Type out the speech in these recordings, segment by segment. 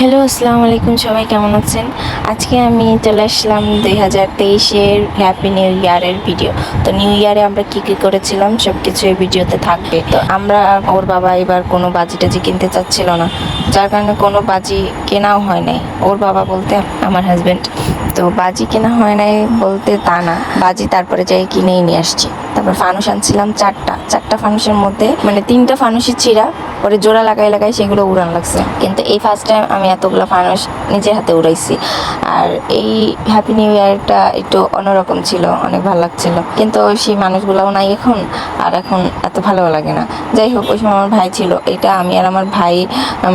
Hello, আসসালামু আলাইকুম। সবাই কেমন আছেন? আজকে আমি চলে আসলাম 2023-এর হ্যাপি নিউ ইয়ারের ভিডিও। তো নিউ ইয়ারে আমরা কী কী করেছিলাম সব কিছু এই ভিডিওতে থাকবে। তো ওর বাবা এবার কোনো বাজি টাজি কিনতে চাচ্ছিল না, যার কারণে কোনো বাজি কেনাও হয় নাই। ওর বাবা বলতে আমার হাজব্যান্ড। তো বাজি কেনা হয় নাই বলতে তা না, বাজি তারপরে যাই কিনেই নিয়ে আসছি। তারপর ফানুস আনছিলাম চারটা ফানুসের মধ্যে মানে 3টা ফানুসের ছিঁড়া, পরে জোড়া লাগাই সেগুলো উড়ান লাগছে। কিন্তু এই ফার্স্ট টাইম আমি এতগুলো ফানুস নিজের হাতে উড়াইছি। আর এই হ্যাপি নিউ ইয়ারটা একটু অন্যরকম ছিল, অনেক ভালো লাগছিল। কিন্তু সেই মানুষগুলোও নাই এখন, আর এখন এত ভালোও লাগে না। যাই হোক, ওই সময় আমার ভাই ছিল, এটা আমি আর আমার ভাই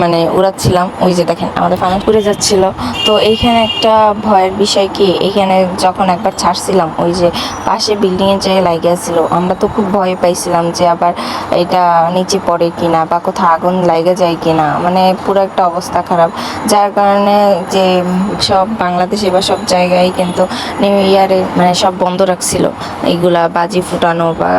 মানে উড়াচ্ছিলাম। ওই যে দেখেন আমাদের ফানুস উড়ে যাচ্ছিল। তো এইখানে একটা ভয়ের বিষয় কি, এইখানে যখন একবার ছাড়ছিলাম ওই যে পাশে বিল্ডিংয়ের জায়গায় লাগে আসছিল, আমরা তো খুব ভয় পাইছিলাম যে আবার এটা নিচে পড়ে কিনা বা কোথাও আগুন লাগে যায় কিনা, মানে পুরো একটা অবস্থা খারাপ। যার কারণে যে সব বাংলাদেশে বা সব জায়গায় কিন্তু নিউ ইয়ারে মানে সব বন্ধ রাখছিল এইগুলা বাজি ফুটানো বা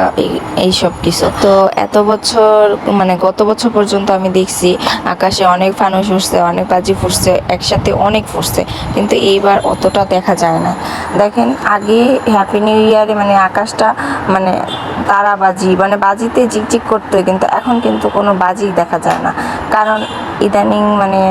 এই সব কিছু। তো এত বছর মানে গত বছর পর্যন্ত আমি দেখছি আকাশে অনেক ফানুস উঠছে, অনেক বাজি ফুটছে, একসাথে অনেক ফুটছে, কিন্তু এইবার অতটা দেখা যায় না। দেখেন আগে হ্যাপি নিউ ইয়ারে মানে আকাশটা মানে তারাবাজি মানে বাজিতে ঝিকঝিক করতে, কিন্তু এখন কিন্তু কোনো বাজি দেখা যায় না। কারণ ইদানিং মানে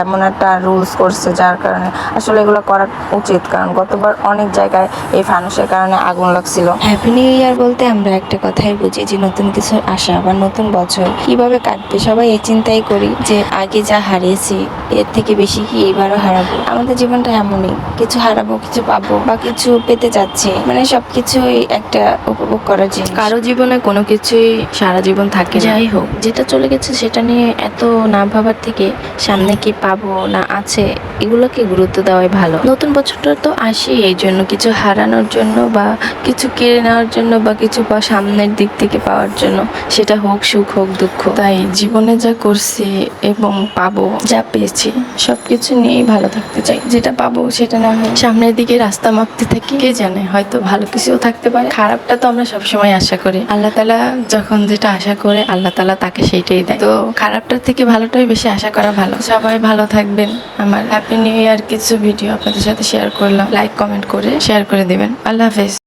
এমন একটা রুলস করছে, যার কারণে আসলে এগুলো করা উচিত। কারণ গতবার অনেক জায়গায় এই ফানুসের কারণে আগুন লাগছিল। হ্যাপি নিউ ইয়ার বলতে আমরা একটা কথাই বুঝি যে নতুন কিছুর আশা বা নতুন বছর কিভাবে কাটবে, সবাই এই চিন্তাই করি যে আগে যা হারিয়েছি এর থেকে বেশি কি এবারও হারাবো। আমাদের জীবনটা এমনই, কিছু হারাবো, কিছু পাবো বা কিছু পেতে যাচ্ছে, মানে সবকিছুই একটা উপভোগ করার জিনিস। কারো জীবনে কোনো কিছুই সারা জীবন থাকে। যাই হোক, যেটা চলে গেছে সেটা নিয়ে এত না ভাবার থেকে সামনে কি পাবো না আছে এগুলোকে গুরুত্ব দেওয়াই ভালো। নতুন বছরটা তো আসে এই জন্য, কিছু হারানোর জন্য বা কিছু কেড়ে নেওয়ার জন্য বা কিছু সামনের দিক থেকে পাওয়ার জন্য, সেটা হোক সুখ হোক দুঃখ। তাই জীবনে যা করছি এবং পাবো, যা পেয়েছি সবকিছু নিয়েই ভালো থাকতে চাই। যেটা পাবো সেটা না হয় সামনের দিকে রাস্তা মাপতে থাকি, কে জানে হয়তো ভালো কিছুও থাকতে পারে। খারাপটা তো আমরা সবসময় আশা করি, আল্লাহ তাআলা যখন যেটা আশা করে আল্লাহ তাআলা তাকে সেইটাই দেয়। তো খারাপটার থেকে ভালোটাই বেশি আশা করা ভালো। সবাই ভালো থাকবেন। আমার হ্যাপি নিউ ইয়ার কিছু ভিডিও আপনাদের সাথে শেয়ার করলাম, লাইক কমেন্ট করে শেয়ার করে দিবেন। আল্লাহ হাফেজ।